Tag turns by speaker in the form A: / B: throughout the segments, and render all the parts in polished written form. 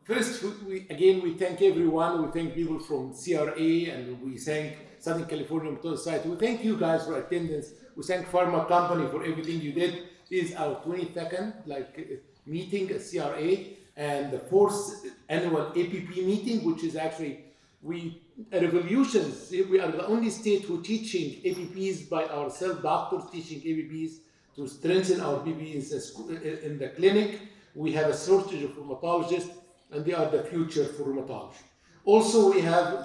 A: first, we thank everyone. We thank people from CRA, and we thank Southern California Rheumatology Society. We thank you guys for attendance. We thank Pharma Company for everything you did. This is our 22nd meeting at CRA, and the 4th annual APP meeting, which is actually revolutions. We are the only state who teaching APPs by ourselves, doctors teaching APPs to strengthen our PPs in the clinic. We have a shortage of rheumatologists, and they are the future for rheumatology. Also,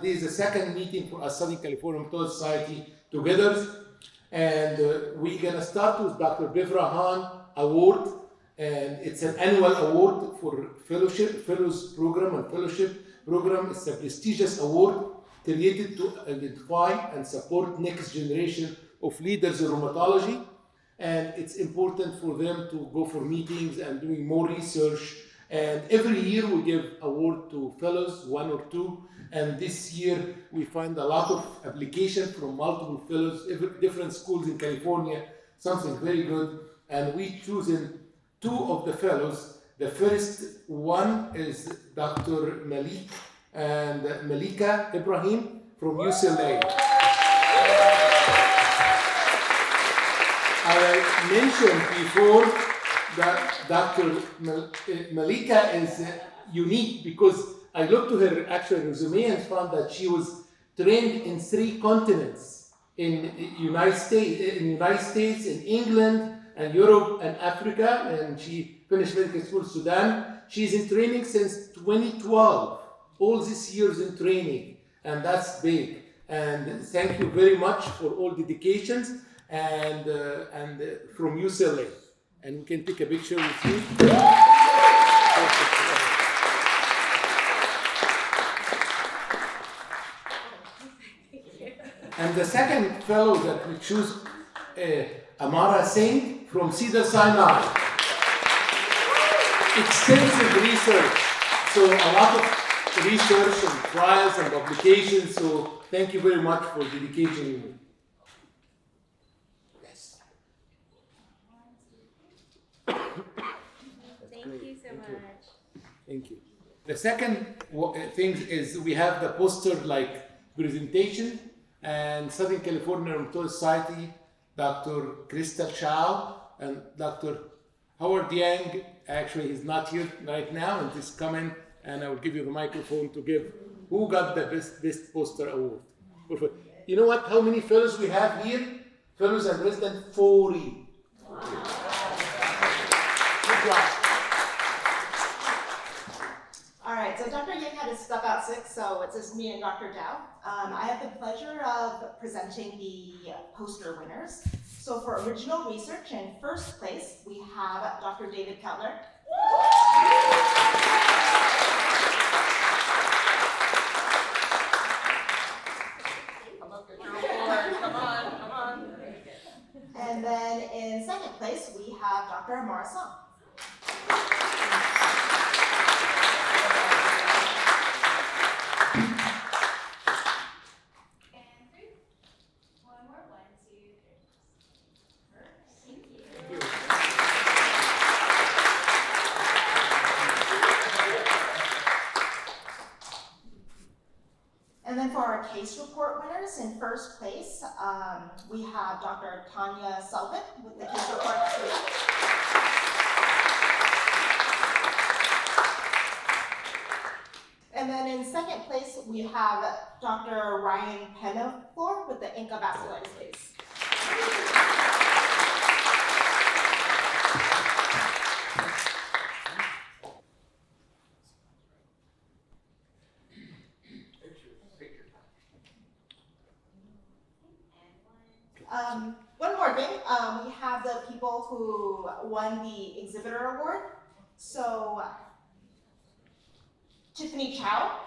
A: this is the second meeting for us, Southern California Rheumatology Society together, and we're gonna start with Dr. Bevrahan Award, and it's an annual award for fellows program and fellowship program. It's a prestigious award created to identify and support next generation of leaders in rheumatology. And it's important for them to go for meetings and doing more research. And every year we give award to fellows, 1 or 2. And this year we find a lot of application from multiple fellows, different schools in California, something very good. And we chosen 2 of the fellows. The first one is Dr. Malika Ibrahim from UCLA. I mentioned before that Dr. Malika is unique because I looked to her actual resume and found that she was trained in 3 continents, in United States, in England, and Europe and Africa, and she finished medical school in Sudan. She's in training since 2012, all these years in training, and that's big. And thank you very much for all dedications. And from UCLA, and we can take a picture with you. And the second fellow that we choose, Amara Singh from Cedar Sinai. Extensive research, so a lot of research and trials and publications. So thank you very much for dedicating me.
B: Thank you so much.
A: Thank you. The second thing is we have the poster presentation, and Southern California Rheumatology Society, Dr. Crystal Chow and Dr. Howard Yang. Actually, he's not here right now, and he's coming, and I will give you the microphone to give who got the best poster award. You know what? How many fellows we have here? Fellows and residents, 40.
C: All right, so Dr. Yang had to step out sick, so it's just me and Dr. Dow. I have the pleasure of presenting the poster winners. So for original research, in first place, we have Dr. David Kettler.
D: Come on.
C: And then in second place, we have Dr. Amar Song. And then for our case report winners, in first place, we have Dr. Tanya Selvin with the case report. And then in second place, we have Dr. Ryan Penaflor with the Inca vasculitis case. One more thing, we have the people who won the exhibitor award. So, Tiffany Chow.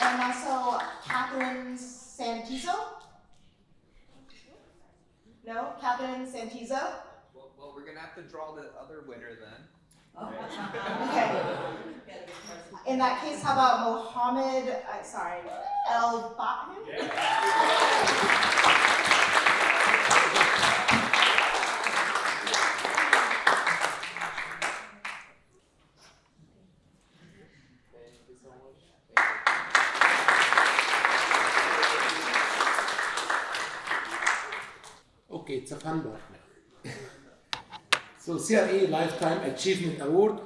C: And also Catherine Santizo. No, Catherine Santizo.
D: Well, we're gonna have to draw the other winner then.
C: Okay. In that case, how about Mohammed, El Bahem?
A: Okay, it's a fun part now. So CRA Lifetime Achievement Award.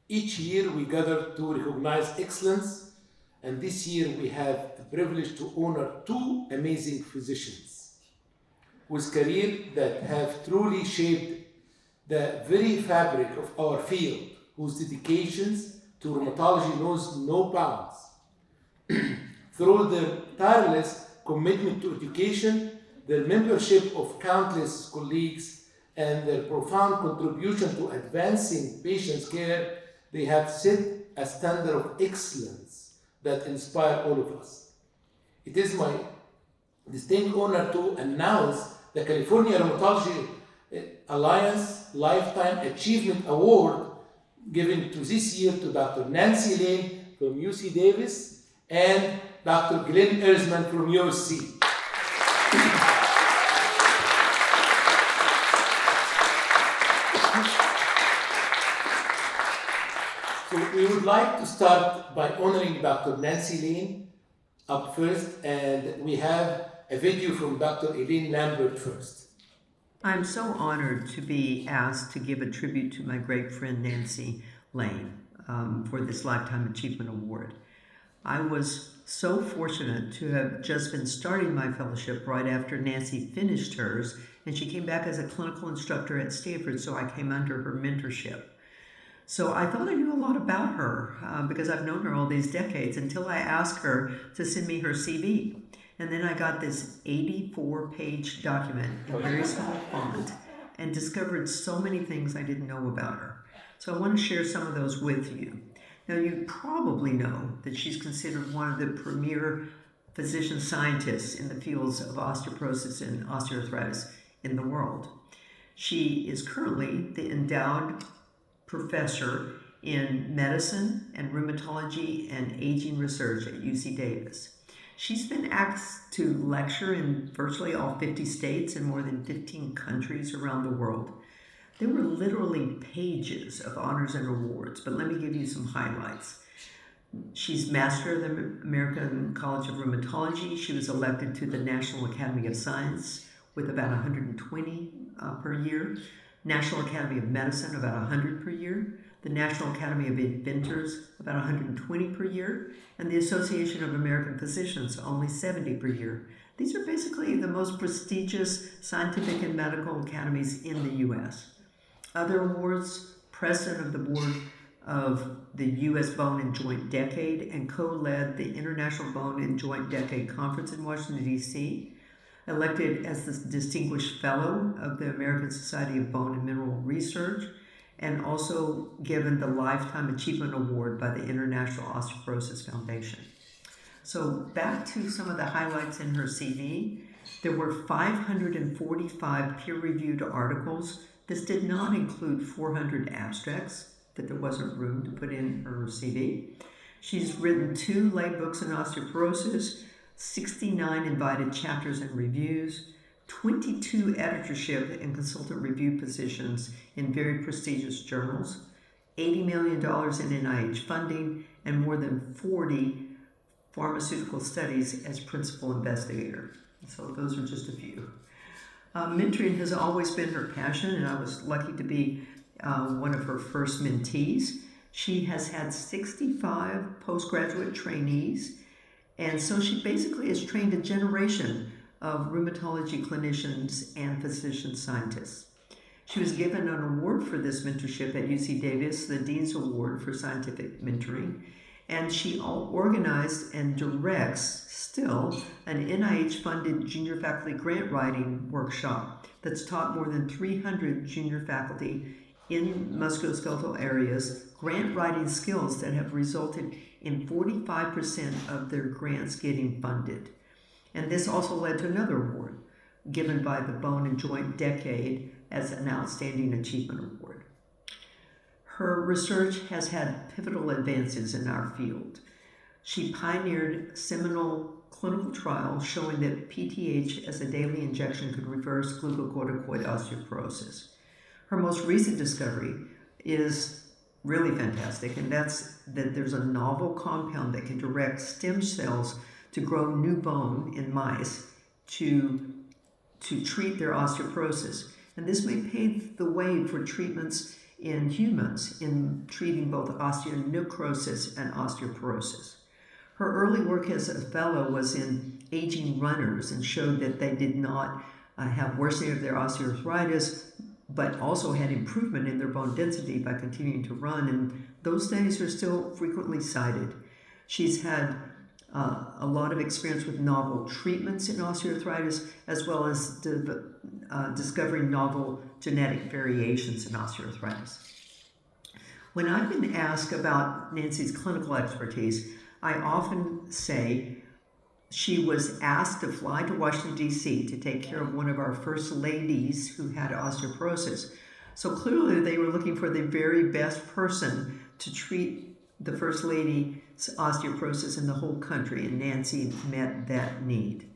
A: Each year we gather to recognize excellence, and this year we have the privilege to honor two amazing physicians with careers that have truly shaped the very fabric of our field, whose dedications to rheumatology knows no bounds. Through their tireless commitment to education, their membership of countless colleagues, and their profound contribution to advancing patients' care, they have set a standard of excellence that inspires all of us. It is my distinct honor to announce the California Rheumatology Alliance Lifetime Achievement Award given to this year to Dr. Nancy Elaine from UC Davis and Dr. Glenn Ehresmann from USC. So we would like to start by honoring Dr. Nancy Elaine up first, and we have a video from Dr. Elaine Lambert first.
B: I'm so honored to be asked to give a tribute to my great friend Nancy Lane for this Lifetime Achievement Award. I was so fortunate to have just been starting my fellowship right after Nancy finished hers, and she came back as a clinical instructor at Stanford, so I came under her mentorship. So I thought I knew a lot about her because I've known her all these decades until I asked her to send me her CV. And then I got this 84-page document in very small font and discovered so many things I didn't know about her. So I want to share some of those with you. Now, you probably know that she's considered one of the premier physician scientists in the fields of osteoporosis and osteoarthritis in the world. She is currently the endowed professor in medicine and rheumatology and aging research at UC Davis. She's been asked to lecture in virtually all 50 states and more than 15 countries around the world. There were literally pages of honors and awards, but let me give you some highlights. She's Master of the American College of Rheumatology. She was elected to the National Academy of Science with about 120 per year. National Academy of Medicine, about 100 per year. The National Academy of Inventors, about 120 per year, and the Association of American Physicians, only 70 per year. These are basically the most prestigious scientific and medical academies in the U.S. Other awards: President of the Board of the U.S. Bone and Joint Decade and co-led the International Bone and Joint Decade Conference in Washington, D.C., elected as the Distinguished Fellow of the American Society of Bone and Mineral Research, and also given the Lifetime Achievement Award by the International Osteoporosis Foundation. So back to some of the highlights in her CV. There were 545 peer-reviewed articles. This did not include 400 abstracts that there wasn't room to put in her CV. She's written 2 lay books on osteoporosis, 69 invited chapters and reviews, 22 editorship and consultant review positions in very prestigious journals, $80 million in NIH funding, and more than 40 pharmaceutical studies as principal investigator. So those are just a few. Mentoring has always been her passion, and I was lucky to be one of her first mentees. She has had 65 postgraduate trainees, and so she basically has trained a generation of rheumatology clinicians and physician scientists. She was given an award for this mentorship at UC Davis, the Dean's Award for Scientific Mentoring, and she organized and directs still an NIH-funded junior faculty grant writing workshop that's taught more than 300 junior faculty in musculoskeletal areas grant writing skills that have resulted in 45% of their grants getting funded. And this also led to another award given by the Bone and Joint Decade as an Outstanding Achievement Award. Her research has had pivotal advances in our field. She pioneered seminal clinical trials showing that PTH as a daily injection could reverse glucocorticoid osteoporosis. Her most recent discovery is really fantastic, and that's that there's a novel compound that can direct stem cells to grow new bone in mice to to treat their osteoporosis. And this may pave the way for treatments in humans in treating both osteonecrosis and osteoporosis. Her early work as a fellow was in aging runners and showed that they did not have worsening of their osteoarthritis, but also had improvement in their bone density by continuing to run, and those studies are still frequently cited. She's had a lot of experience with novel treatments in osteoarthritis, as well as discovering novel genetic variations in osteoarthritis. When I've been asked about Nancy's clinical expertise, I often say she was asked to fly to Washington, D.C. to take care of one of our first ladies who had osteoporosis. So clearly they were looking for the very best person to treat the first lady's osteoporosis in the whole country, and Nancy met that need.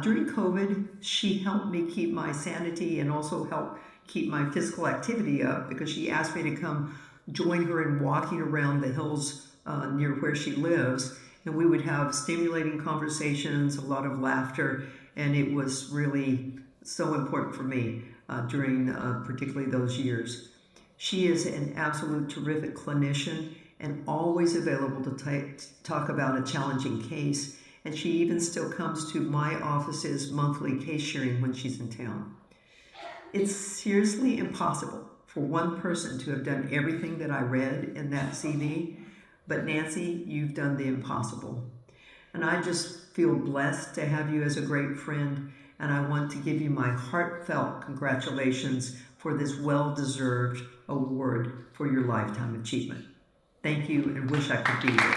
B: During COVID, she helped me keep my sanity and also helped keep my physical activity up, because she asked me to come join her in walking around the hills near where she lives, and we would have stimulating conversations, a lot of laughter, and it was really so important for me during particularly those years. She is an absolute terrific clinician and always available to talk about a challenging case, and she even still comes to my office's monthly case sharing when she's in town. It's seriously impossible for one person to have done everything that I read in that CV, but Nancy, you've done the impossible. And I just feel blessed to have you as a great friend, and I want to give you my heartfelt congratulations for this well-deserved award for your lifetime achievement. Thank you, and wish I could be here.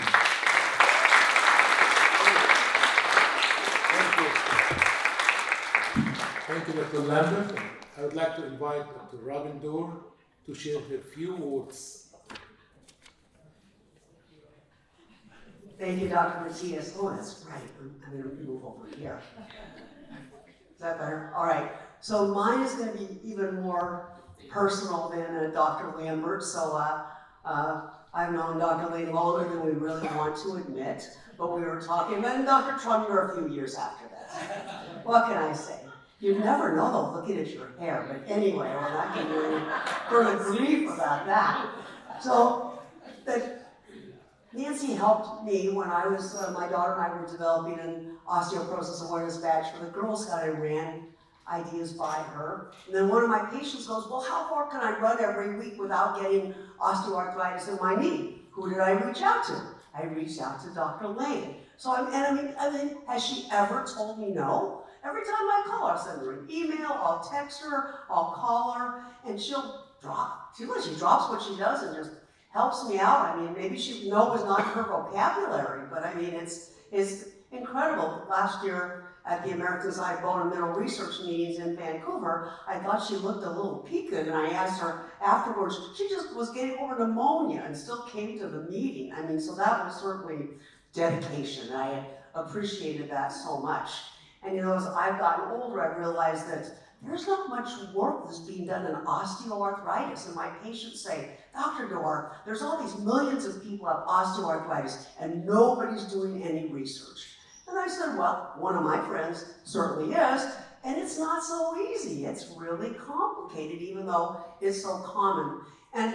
A: Thank you, Dr. Lambert. I would like to invite Dr. Robin Dore to share her few words.
E: Thank you, Dr. Metyas. Oh, that's right. I'm going to move over here. Is that better? All right. So mine is going to be even more personal than Dr. Lambert. So I've known Dr. Elaine longer than we really want to admit, but we were talking about Dr. Trump a few years after that. What can I say? You never know though, looking at your hair. But anyway, we're not going to really further grief about that. So Nancy helped me when I was, my daughter and I were developing an osteoporosis awareness badge for the Girl Scout. I ran ideas by her. And then one of my patients goes, well, how far can I run every week without getting osteoarthritis in my knee? Who did I reach out to? I reached out to Dr. Elaine. So I mean, has she ever told me no? Every time I call her, I'll send her an email, I'll text her, I'll call her, and she'll drop. She drops what she does and just helps me out. I mean, maybe no was not her vocabulary, but I mean, it's incredible. Last year at the American Society of Bone and Mineral Research meetings in Vancouver, I thought she looked a little peaked, and I asked her afterwards, she just was getting over pneumonia and still came to the meeting. I mean, so that was certainly dedication. I appreciated that so much. And you know, as I've gotten older, I've realized that there's not much work that's being done in osteoarthritis. And my patients say, Dr. Dore, there's all these millions of people have osteoarthritis and nobody's doing any research. And I said, well, one of my friends certainly is, and it's not so easy. It's really complicated, even though it's so common. And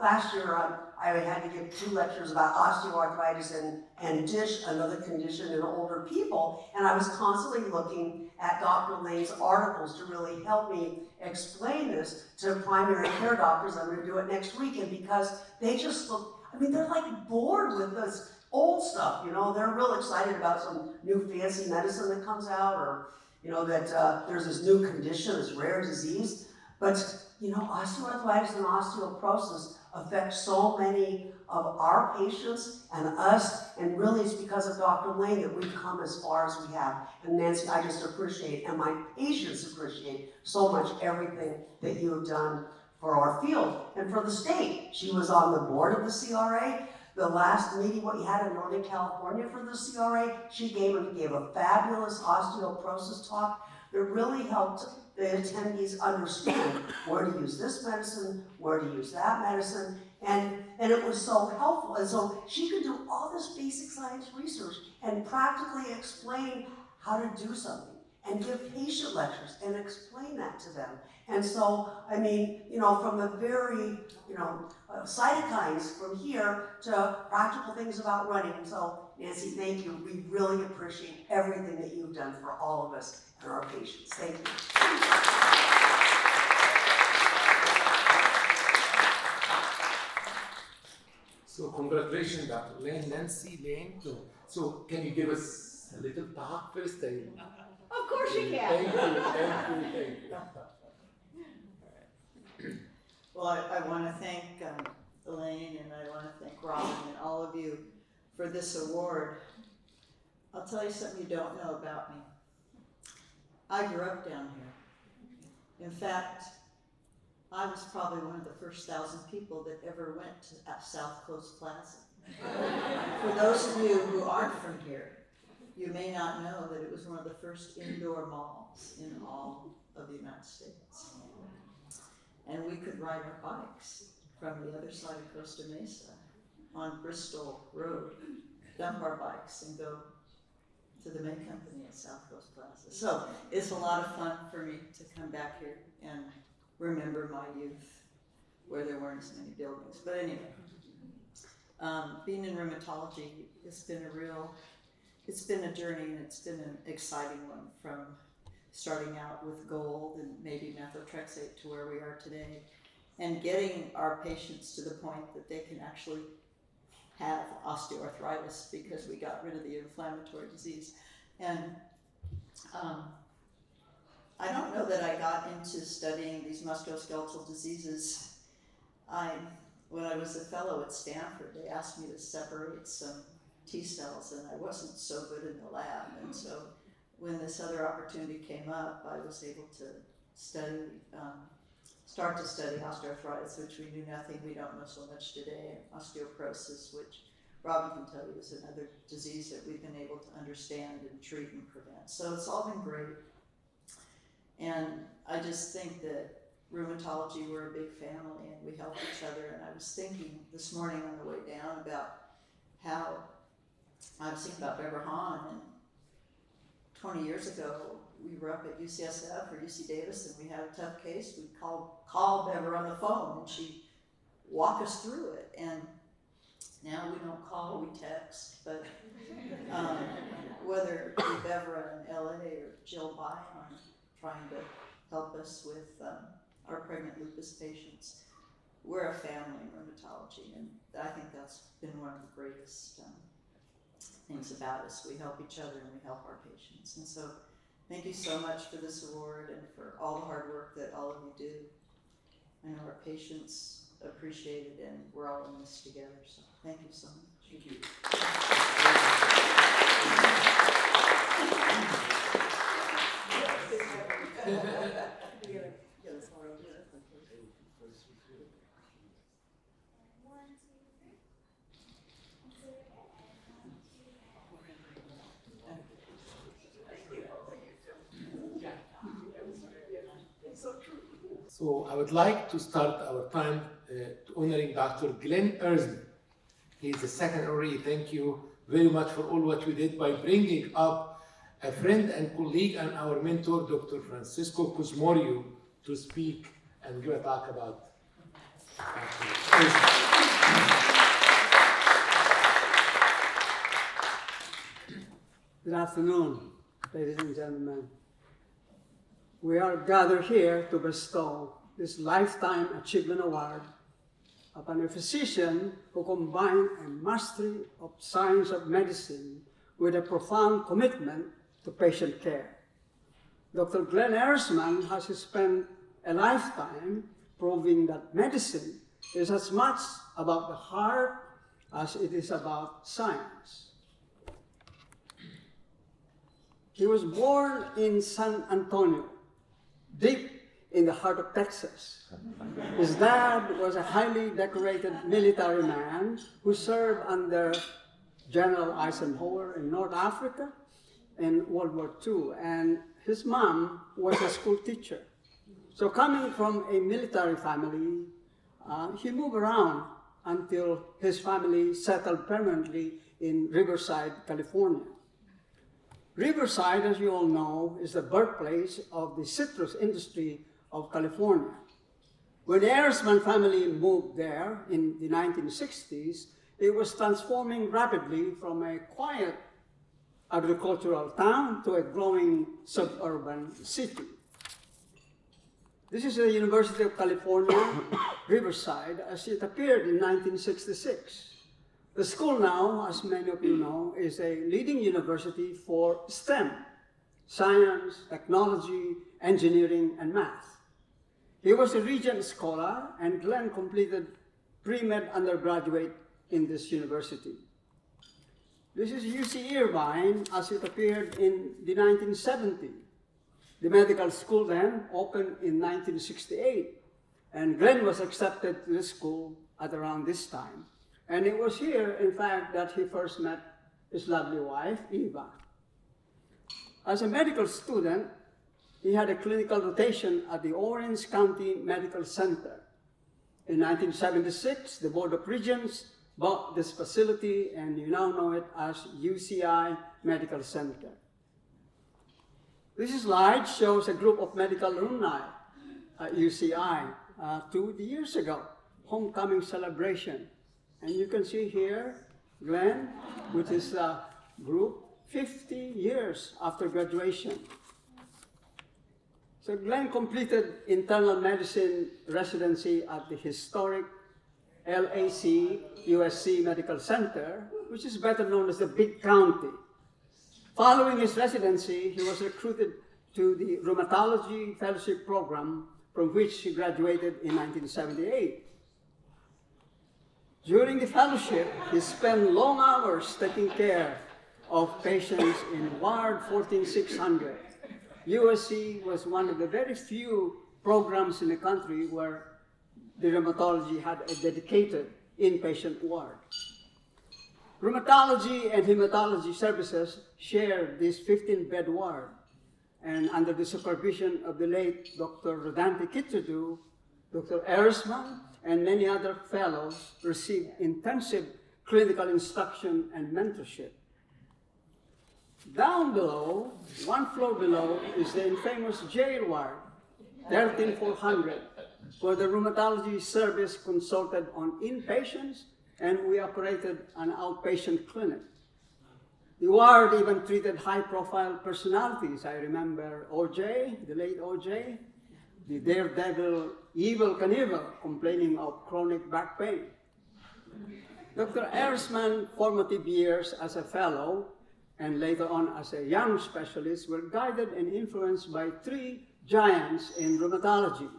E: last year, I had to give 2 lectures about osteoarthritis and DISH, another condition in older people, and I was constantly looking at Dr. Elaine's articles to really help me explain this to primary care doctors. I'm going to do it next week, and because they just look, I mean, they're like bored with this old stuff, you know, they're real excited about some new fancy medicine that comes out, or, you know, that there's this new condition, this rare disease, but, you know, osteoarthritis and osteoporosis affect so many of our patients and us, and really it's because of Dr. Elaine that we've come as far as we have. And Nancy, I just appreciate, and my patients appreciate so much everything that you have done for our field and for the state. She was on the board of the CRA. The last meeting what you had in Northern California for the CRA, she gave a fabulous osteoporosis talk that really helped the attendees understand where to use this medicine, where to use that medicine, and it was so helpful. And so she could do all this basic science research and practically explain how to do something. and give patient lectures and explain that to them. And so, I mean, you know, from the very, you know, cytokines from here to practical things about running. And so, Nancy, thank you. We really appreciate everything that you've done for all of us and our patients. Thank you.
A: So congratulations, Dr. Elaine, Nancy, Elaine. So can you give us a little talk first?
C: Of course you can.
A: Thank you, thank you, thank you.
F: Well, I want to thank Elaine, and I want to thank Robin and all of you for this award. I'll tell you something you don't know about me. I grew up down here. In fact, I was probably one of the first 1,000 people that ever went to South Coast Plaza. For those of you who aren't from here, you may not know that it was one of the first indoor malls in all of the United States. And we could ride our bikes from the other side of Costa Mesa on Bristol Road, dump our bikes and go to the May Company at South Coast Plaza. So it's a lot of fun for me to come back here and remember my youth where there weren't as many buildings. But anyway, being in rheumatology, it's been a journey, and it's been an exciting one, from starting out with gold and maybe methotrexate to where we are today, and getting our patients to the point that they can actually have osteoarthritis because we got rid of the inflammatory disease. And I don't know that I got into studying these musculoskeletal diseases. When I was a fellow at Stanford, they asked me to separate some T cells, and I wasn't so good in the lab. And so when this other opportunity came up, I was able to start to study osteoarthritis, which we knew nothing. We don't know so much today. And osteoporosis, which Robin can tell you is another disease that we've been able to understand and treat and prevent. So it's all been great. And I just think that rheumatology, we're a big family and we help each other. And I was thinking this morning on the way down about how I was thinking about Deborah Hahn, and 20 years ago we were up at UCSF or UC Davis and we had a tough case. We'd call Deborah on the phone and she'd walk us through it. And now we don't call, we text. But whether it be Deborah in LA or Jill Byron trying to help us with our pregnant lupus patients, we're a family in rheumatology, and I think that's been one of the greatest things about us. We help each other and we help our patients. And so thank you so much for this award and for all the hard work that all of you do. I know our patients appreciate it, and we're all in this together. So thank you so much.
A: Thank you. So I would like to start our time honoring Dr. Glenn Ehresmann. He is the second honoree. Thank you very much for all what you did by bringing up a friend and colleague and our mentor, Dr. Francisco Quismorio, to speak and give a talk about Dr.
G: Good afternoon, ladies and gentlemen. We are gathered here to bestow this Lifetime Achievement Award upon a physician who combined a mastery of science of medicine with a profound commitment to patient care. Dr. Glenn Ehresmann has spent a lifetime proving that medicine is as much about the heart as it is about science. He was born in San Antonio, deep in the heart of Texas. His dad was a highly decorated military man who served under General Eisenhower in North Africa in World War II, and his mom was a school teacher. So coming from a military family, he moved around until his family settled permanently in Riverside, California. Riverside, as you all know, is the birthplace of the citrus industry of California. When the Ehresmann family moved there in the 1960s, it was transforming rapidly from a quiet agricultural town to a growing suburban city. This is the University of California, Riverside, as it appeared in 1966. The school now, as many of you know, is a leading university for STEM, science, technology, engineering, and math. He was a Regent Scholar, and Glenn completed pre-med undergraduate in this university. This is UC Irvine as it appeared in the 1970s. The medical school then opened in 1968, and Glenn was accepted to the school at around this time. And it was here, in fact, that he first met his lovely wife, Eva. As a medical student, he had a clinical rotation at the Orange County Medical Center. In 1976, the Board of Regents bought this facility, and you now know it as UCI Medical Center. This slide shows a group of medical alumni at UCI 2 years ago, homecoming celebration. And you can see here, Glenn, with his group, 50 years after graduation. So Glenn completed internal medicine residency at the historic LAC USC Medical Center, which is better known as the Big County. Following his residency, he was recruited to the Rheumatology Fellowship Program, from which he graduated in 1978. During the fellowship, he spent long hours taking care of patients in Ward 14600. USC was one of the very few programs in the country where the rheumatology had a dedicated inpatient ward. Rheumatology and hematology services shared this 15-bed ward, and under the supervision of the late Dr. Rodante Kitsudu, Dr. Ehresmann, and many other fellows received intensive clinical instruction and mentorship. Down below, one floor below, is the infamous jail ward, 13400, where the rheumatology service consulted on inpatients, and we operated an outpatient clinic. The ward even treated high-profile personalities. I remember OJ, the late OJ, the daredevil Evel Knievel, complaining of chronic back pain. Dr. Ehresmann's formative years as a fellow and later on as a young specialist were guided and influenced by three giants in rheumatology.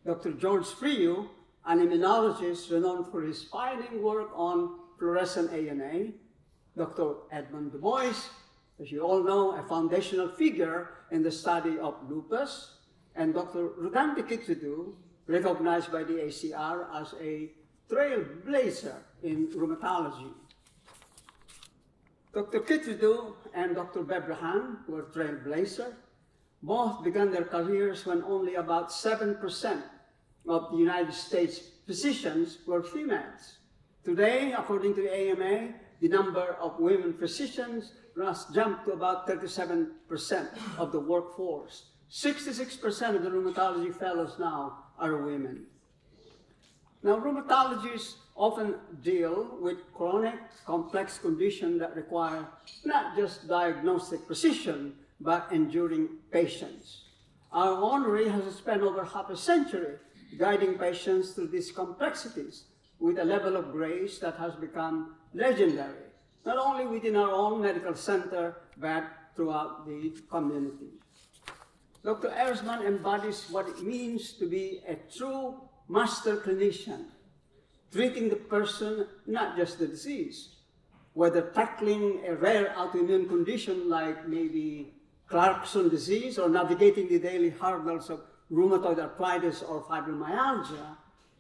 G: Dr. George Friu, an immunologist renowned for his pioneering work on fluorescent ANA, Dr. Edmund Du Bois, as you all know, a foundational figure in the study of lupus, and Dr. Rodante Kitsudu, recognized by the ACR as a trailblazer in rheumatology. Dr. Kitsudu and Dr. Bebrahan were trailblazers. Both began their careers when only about 7% of the United States physicians were females. Today, according to the AMA, the number of women physicians has jumped to about 37% of the workforce. 66% of the rheumatology fellows now are women. Now, rheumatologists often deal with chronic, complex conditions that require not just diagnostic precision, but enduring patience. Our honorary has spent over half a century guiding patients through these complexities with a level of grace that has become legendary, not only within our own medical center, but throughout the community. Dr. Ehresmann embodies what it means to be a true master clinician, treating the person, not just the disease. Whether tackling a rare autoimmune condition like maybe Clarkson disease or navigating the daily hurdles of rheumatoid arthritis or fibromyalgia,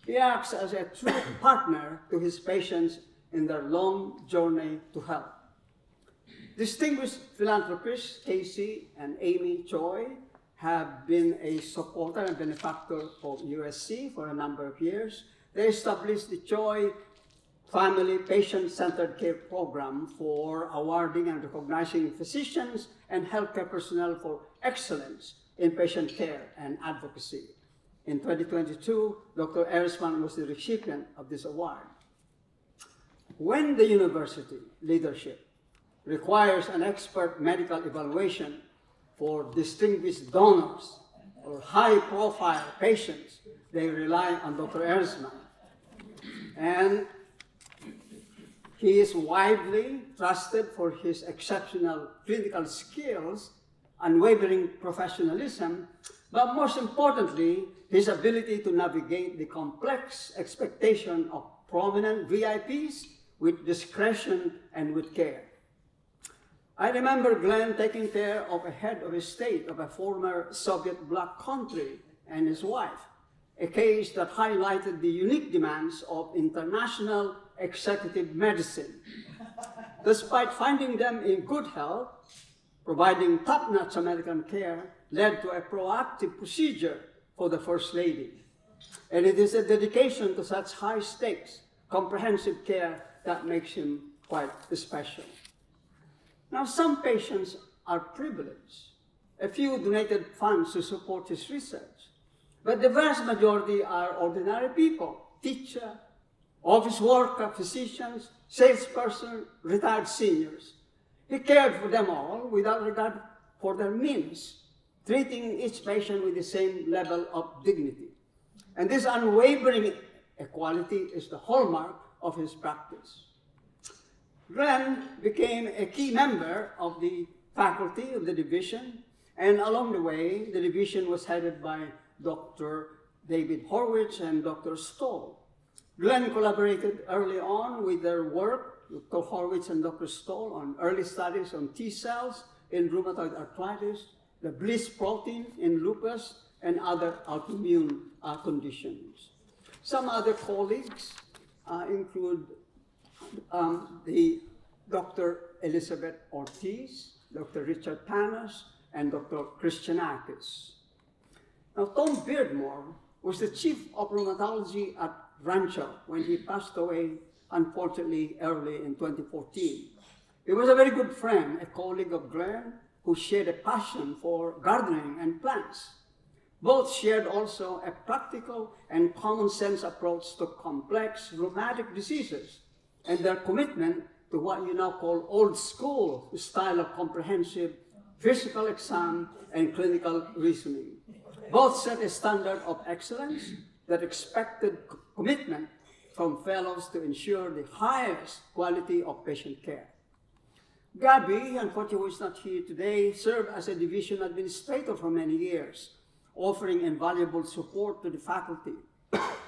G: he acts as a true partner to his patients in their long journey to health. Distinguished philanthropists Casey and Amy Choi have been a supporter and benefactor of USC for a number of years. They established the Choi family patient-centered care program for awarding and recognizing physicians and healthcare personnel for excellence in patient care and advocacy. In 2022, Dr. Ehresmann was the recipient of this award. When the university leadership requires an expert medical evaluation for distinguished donors or high-profile patients, they rely on Dr. Ehresmann. And he is widely trusted for his exceptional clinical skills, unwavering professionalism, but most importantly, his ability to navigate the complex expectation of prominent VIPs with discretion and with care. I remember Glenn taking care of a head of a state of a former Soviet bloc country and his wife, a case that highlighted the unique demands of international executive medicine. Despite finding them in good health, providing top-notch American care led to a proactive procedure for the First Lady. And it is a dedication to such high-stakes, comprehensive care that makes him quite special. Now, some patients are privileged. A few donated funds to support his research. But the vast majority are ordinary people, teacher, office worker, physicians, salesperson, retired seniors. He cared for them all without regard for their means, treating each patient with the same level of dignity. And this unwavering equality is the hallmark of his practice. Glenn became a key member of the faculty of the division, and along the way, the division was headed by Dr. David Horwitz and Dr. Stoll. Glenn collaborated early on with their work, Dr. Horwitz and Dr. Stoll, on early studies on T cells in rheumatoid arthritis, the Bliss protein in lupus, and other autoimmune conditions. Some other colleagues include the Dr. Elizabeth Ortiz, Dr. Richard Panos, and Dr. Christianakis. Now, Tom Beardmore was the chief of rheumatology at Rancho when he passed away, unfortunately, early in 2014. He was a very good friend, a colleague of Glenn, who shared a passion for gardening and plants. Both shared also a practical and common sense approach to complex rheumatic diseases and their commitment to what you now call old school style of comprehensive physical exam and clinical reasoning. Both set a standard of excellence that expected commitment from fellows to ensure the highest quality of patient care. Gabby, unfortunately, is not here today, served as a division administrator for many years, offering invaluable support to the faculty.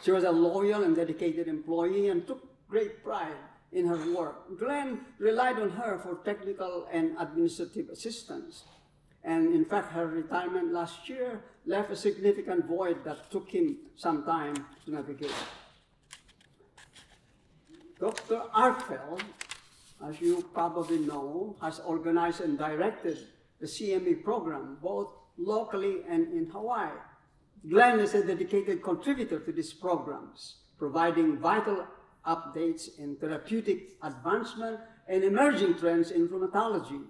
G: She was a loyal and dedicated employee and took great pride in her work. Glenn relied on her for technical and administrative assistance. And in fact, her retirement last year left a significant void that took him some time to navigate. Dr. Arkfeld, as you probably know, has organized and directed the CME program, both locally and in Hawaii. Glenn is a dedicated contributor to these programs, providing vital updates in therapeutic advancement and emerging trends in rheumatology.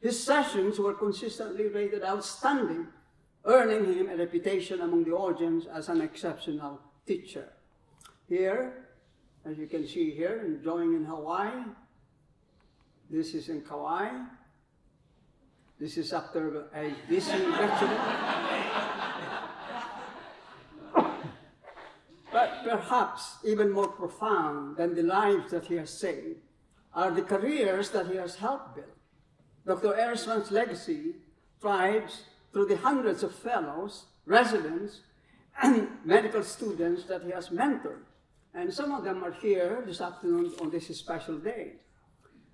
G: His sessions were consistently rated outstanding, earning him a reputation among the audience as an exceptional teacher. Here, as you can see here, enjoying in Hawaii. This is in Kauai. This is after a busy lecture. But perhaps even more profound than the lives that he has saved are the careers that he has helped build. Dr. Ehresmann's legacy thrives through the hundreds of fellows, residents, and medical students that he has mentored. And some of them are here this afternoon on this special day.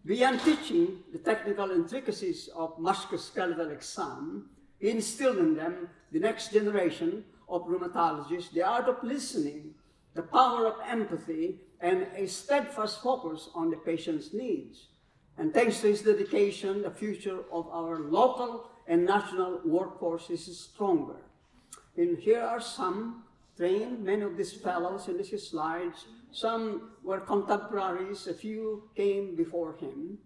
G: Beyond teaching the technical intricacies of musculoskeletal exam, he instilled in them the next generation of rheumatologists, the art of listening, the power of empathy, and a steadfast focus on the patient's needs. And thanks to his dedication, the future of our local and national workforce is stronger. And here are some trained many of these fellows in these slides. Some were contemporaries, a few came before him,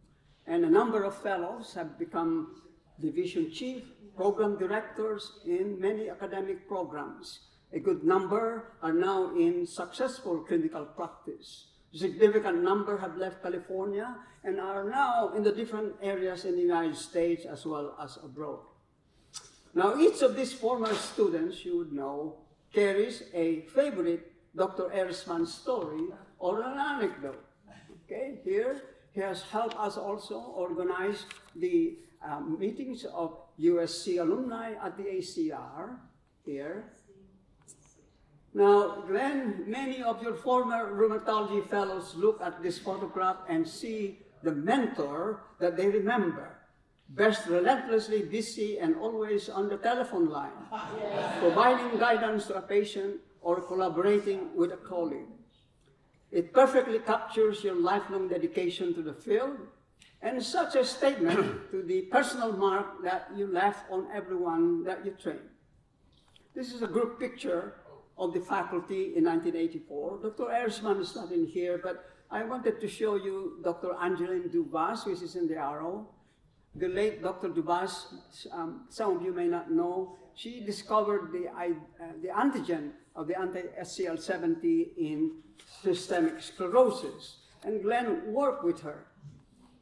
G: and a number of fellows have become division chief, program directors in many academic programs. A good number are now in successful clinical practice. A significant number have left California and are now in the different areas in the United States as well as abroad. Now, each of these former students, you would know, carries a favorite Dr. Ehresmann story or an anecdote. Okay, here he has helped us also organize the meetings of USC alumni at the ACR here. Now, Glenn, many of your former rheumatology fellows look at this photograph and see the mentor that they remember, best relentlessly busy and always on the telephone line, providing guidance to a patient or collaborating with a colleague. It perfectly captures your lifelong dedication to the field and such a statement to the personal mark that you left on everyone that you trained. This is a group picture of the faculty in 1984. Dr. Ehresmann is not in here, but I wanted to show you Dr. Angeline Dubas, which is in the arrow. The late Dr. Dubas, some of you may not know, she discovered the antigen of the anti-SCL70 in systemic sclerosis, and Glenn worked with her.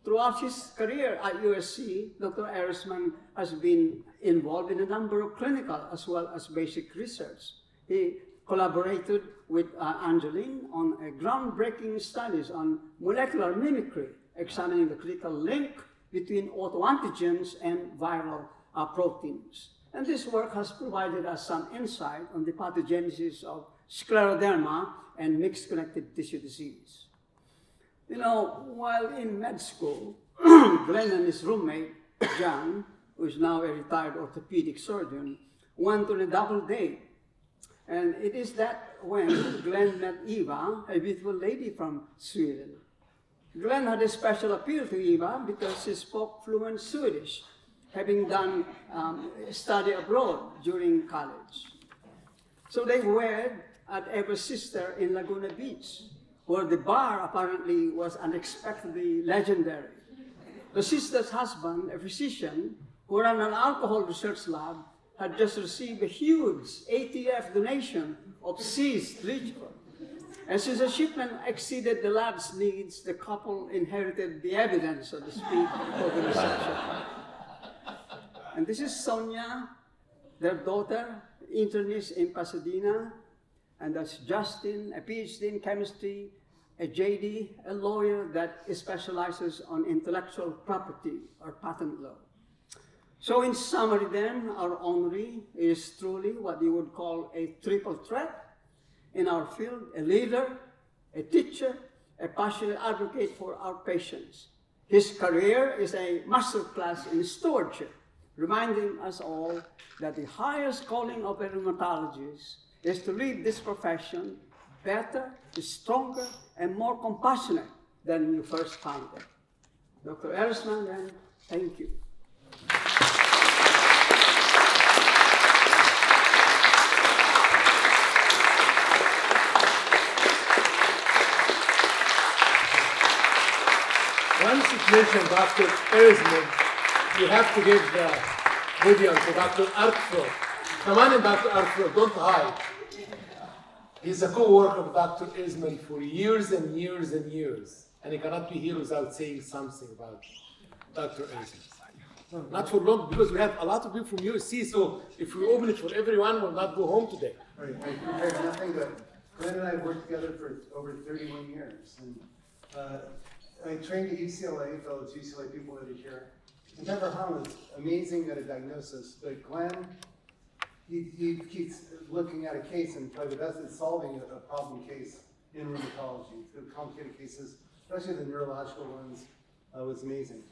G: Throughout his career at USC, Dr. Ehresmann has been involved in a number of clinical as well as basic research. He collaborated with Angeline on a groundbreaking studies on molecular mimicry, examining the critical link between autoantigens and viral proteins. And this work has provided us some insight on the pathogenesis of scleroderma and mixed connective tissue disease. You know, while in med school, Glenn and his roommate, John, who is now a retired orthopedic surgeon, went on a double date. And it is that when Glenn met Eva, a beautiful lady from Sweden. Glenn had a special appeal to Eva because she spoke fluent Swedish, having done study abroad during college. So they wed at Eva's sister in Laguna Beach, where the bar apparently was unexpectedly legendary. The sister's husband, a physician who ran an alcohol research lab, had just received a huge ATF donation of seized liquor. And since the shipment exceeded the lab's needs, the couple inherited the evidence, so to speak, for the reception. And this is Sonia, their daughter, internist in Pasadena, and that's Justin, a PhD in chemistry, a JD, a lawyer that specializes on intellectual property or patent law. So in summary then, our honoree is truly what you would call a triple threat in our field: a leader, a teacher, a passionate advocate for our patients. His career is a masterclass in stewardship, reminding us all that the highest calling of a rheumatologist is to lead this profession better, stronger, and more compassionate than you first found it. Dr. Ehresmann, then, thank you.
A: Once you mention Dr. Ehresmann, you have to give the podium to Dr. Arkfeld. Come on in, Dr. Arkfeld, don't hide. He's a co-worker of Dr. Ehresmann for years and years and years, and he cannot be here without saying something about Dr. Ehresmann. Not for long, because we have a lot of people from USC, so if we open it for everyone, we'll not go home today.
H: Right, I prepared nothing, but Glenn and I have worked together for over 31 years. And I trained at UCLA, fellow UCLA people that are here. And Dr. Hahn is amazing at a diagnosis, but Glenn, he keeps looking at a case and probably the best at solving a problem case in rheumatology. The complicated cases, especially the neurological ones, was amazing.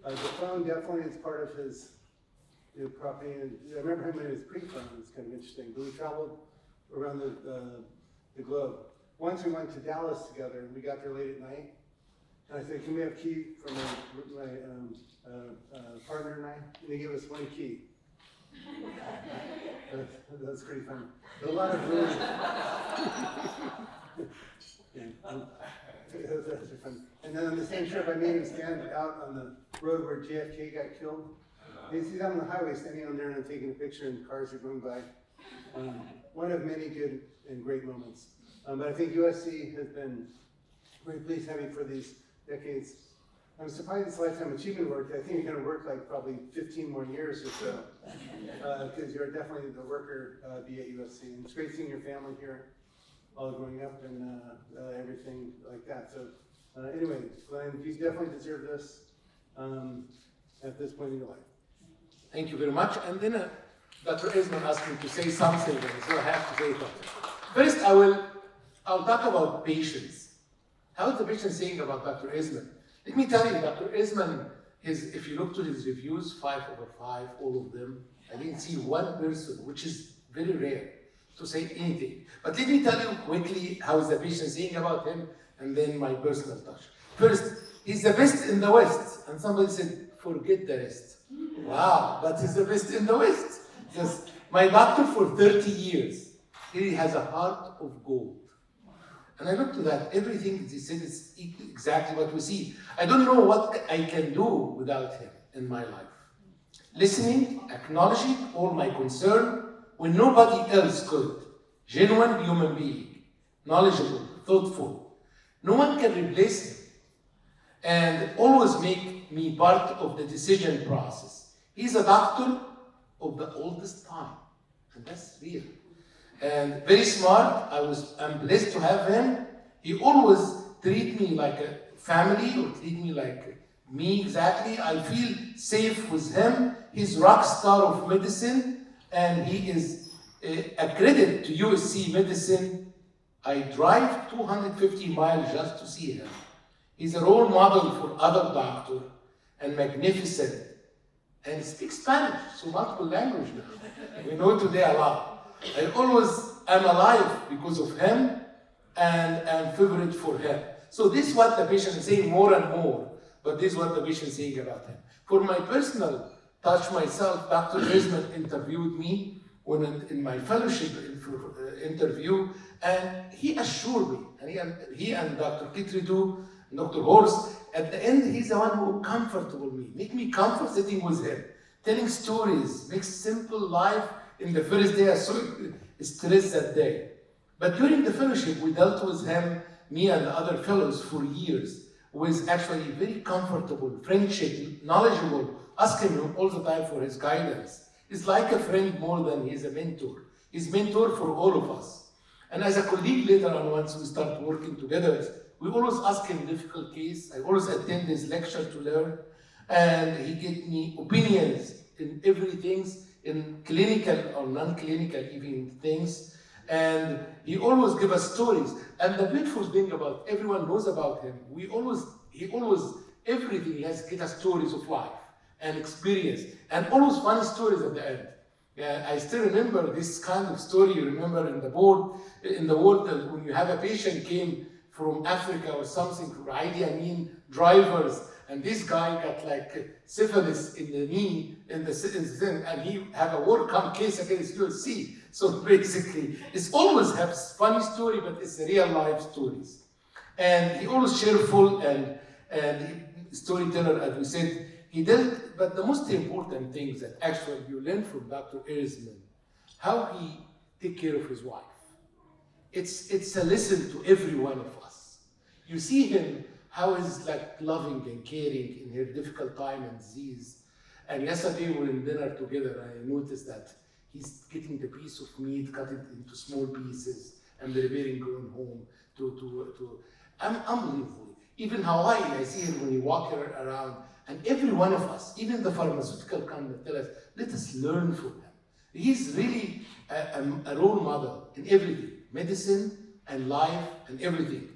H: The phone definitely is part of his property. And I remember him when he was pre-phone, it was kind of interesting. But we traveled around the globe. Once we went to Dallas together, and we got there late at night. And I said, can we have a key for my partner and I? And he gave us one key. That's pretty funny. A lot of really, that's funny. And then on the same trip, I made him stand out on the road where JFK got killed. He's on the highway standing on there and I'm taking a picture and cars are going by. One of many good and great moments. But I think USC has been very pleased having for these decades. I'm surprised it's Lifetime Achievement work. I think you're going to work like probably 15 more years or so, because you're definitely the worker be at USC. And it's great seeing your family here, all growing up and everything like that. So anyway, Glenn, you definitely deserve this at this point in your life.
A: Thank you very much. And then Dr. Ehresmann asked me to say something, so I have to say something. First, I'll talk about patients. How is the patient saying about Dr. Ehresmann? Let me tell you, Dr. Ehresmann, if you look to his reviews, 5/5, all of them, I didn't see one person, which is very rare, to say anything. But let me tell you quickly how is the patient saying about him, and then my personal touch. First, he's the best in the West. And somebody said, forget the rest. Wow, but he's the best in the West. Just, my doctor for 30 years, he has a heart of gold. And I looked to that, everything he said is exactly what we see. I don't know what I can do without him in my life. Listening, acknowledging all my concern when nobody else could. Genuine human being, knowledgeable, thoughtful. No one can replace him. And always make me part of the decision process. He's a doctor of the oldest time, and that's real. And very smart. I'm blessed to have him. He always treat me like a family or treat me like me exactly. I feel safe with him. He's rock star of medicine, and he is a credit to USC medicine. I drive 250 miles just to see him. He's a role model for other doctors and magnificent. And he speaks Spanish, so multiple language now. We know today a lot. I always am alive because of him and am favorite for him. So this is what the patient is saying more and more, but this is what the patient is saying about him. For my personal touch myself, Dr. Ehresmann interviewed me when in my fellowship interview, and he assured me, and he and Dr. Kitridou, Dr. Horst, at the end, he's the one who comfortable me, make me comfort sitting with him, telling stories, makes simple life. In the first day, I was so stressed that day. But during the fellowship, we dealt with him, me and the other fellows for years, with actually very comfortable, friendship, knowledgeable, asking him all the time for his guidance. He's like a friend more than he's a mentor. He's mentor for all of us. And as a colleague later on, once we start working together, we always ask him difficult case. I always attend his lecture to learn. And he gave me opinions in everything, in clinical or non-clinical even things. And he always give us stories. And the beautiful thing about everyone knows about him, he always, everything he has get us stories of life and experience. And always funny stories at the end. I still remember this kind of story you remember in the world when you have a patient came from Africa or something, for Idi Amin drivers, and this guy got like syphilis in the knee, and he had a work-come case against USC. So basically, it's always have funny story, but it's real life stories. And he always cheerful and storyteller, as we said. He dealt, but the most important thing that actually you learn from Dr. Ehresmann, how he take care of his wife. It's a lesson to every one of us. You see him, how he's like loving and caring in her difficult time and disease. And yesterday we were in dinner together, I noticed that he's getting the piece of meat, cut it into small pieces, and preparing going home unbelievable. Even Hawaii, I see him when he walk around, and every one of us, even the pharmaceutical company, tell us, let us learn from him. He's really a role model in everything, medicine and life and everything.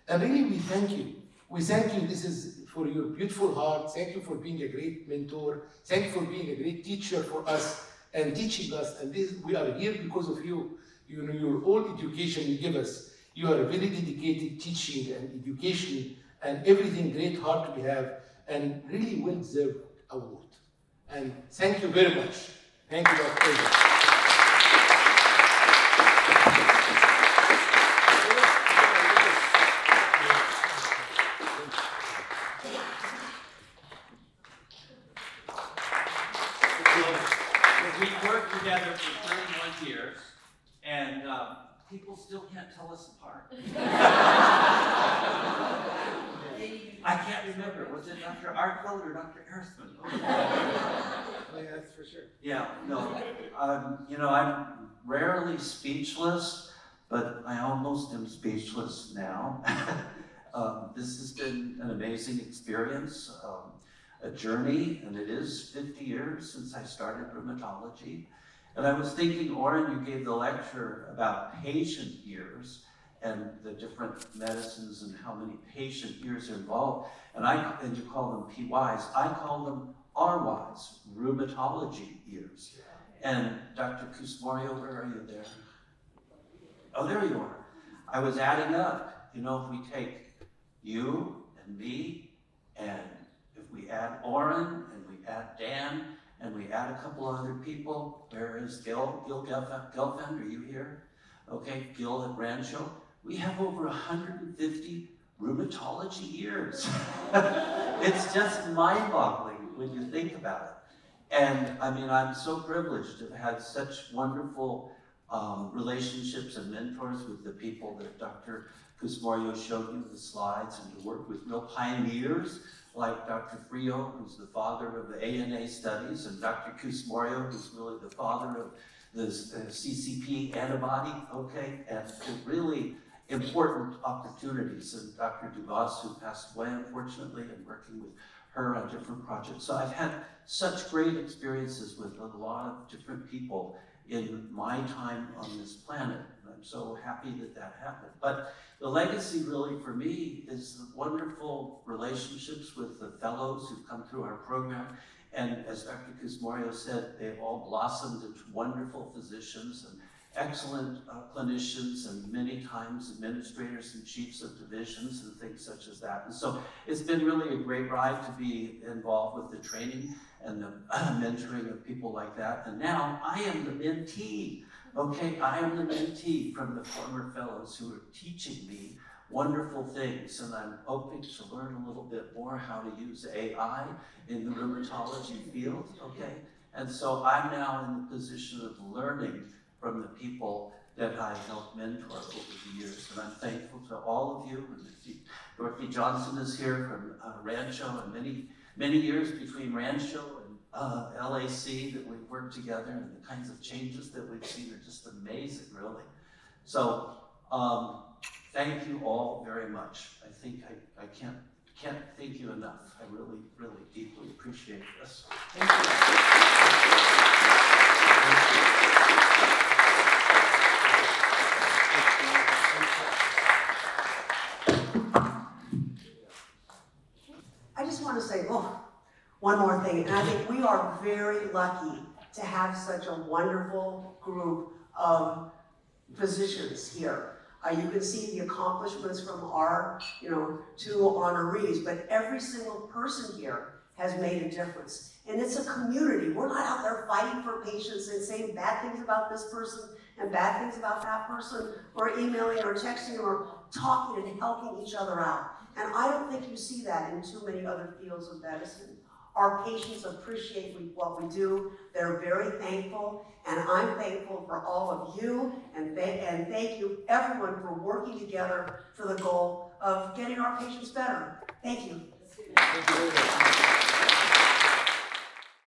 A: And really, we thank you. We thank you, this is for your beautiful heart. Thank you for being a great mentor. Thank you for being a great teacher for us and teaching us. And we are here because of you. You know, your all education you give us. You are very dedicated teaching and education and everything, great heart we have, and really well-deserved award. And thank you very much. Thank you, Dr.
I: We've worked together for 31 years, and people still can't tell us apart. I can't remember, was it Dr. Arkfeld or Dr. Ehresmann?
H: Oh, yeah, that's for sure.
I: Yeah, no, I'm rarely speechless, but I almost am speechless now. This has been an amazing experience, a journey, and it is 50 years since I started rheumatology. And I was thinking, Oren, you gave the lecture about patient years and the different medicines and how many patient years are involved. And you call them PYs. I call them RYs, rheumatology years. And Dr. Quismorio, where are you there? Oh, there you are. I was adding up. You know, if we take you and me, and if we add Oren, and we add Dan, and we add a couple other people, where is Gil? Gil Gelfand, are you here? Okay, Gil at Rancho. We have over 150 rheumatology years. It's just mind-boggling when you think about it. And I mean, I'm so privileged to have had such wonderful relationships and mentors with the people that Dr. Quismorio showed you the slides, and to work with real pioneers like Dr. Frio, who's the father of the ANA studies, and Dr. Quismorio, who's really the father of the CCP antibody, okay, and really important opportunities. And Dr. Dubas, who passed away, unfortunately, and working with her on different projects. So I've had such great experiences with a lot of different people in my time on this planet. And I'm so happy that that happened. But the legacy really for me is the wonderful relationships with the fellows who've come through our program. And as Dr. Quismorio said, they've all blossomed into wonderful physicians and excellent clinicians, and many times administrators and chiefs of divisions and things such as that. And so it's been really a great ride to be involved with the training and the mentoring of people like that. And now I am the mentee, okay? I am the mentee from the former fellows who are teaching me wonderful things, and I'm hoping to learn a little bit more how to use AI in the rheumatology field, okay? And so I'm now in the position of learning from the people that I helped mentor over the years. And I'm thankful to all of you. And Dorothy Johnson is here from Rancho, and many years between Rancho and LAC that we've worked together, and the kinds of changes that we've seen are just amazing, really. So thank you all very much. I think I can't thank you enough. I really, really deeply appreciate this. Thank you.
E: I just want to say, one more thing, and I think we are very lucky to have such a wonderful group of physicians here. You can see the accomplishments from our, two honorees, but every single person here has made a difference. And it's a community. We're not out there fighting for patients and saying bad things about this person and bad things about that person, or emailing or texting or talking and helping each other out. And I don't think you see that in too many other fields of medicine. Our patients appreciate what we do. They're very thankful, and I'm thankful for all of you, and thank you everyone for working together for the goal of getting our patients better. Thank you.
A: Thank you very much.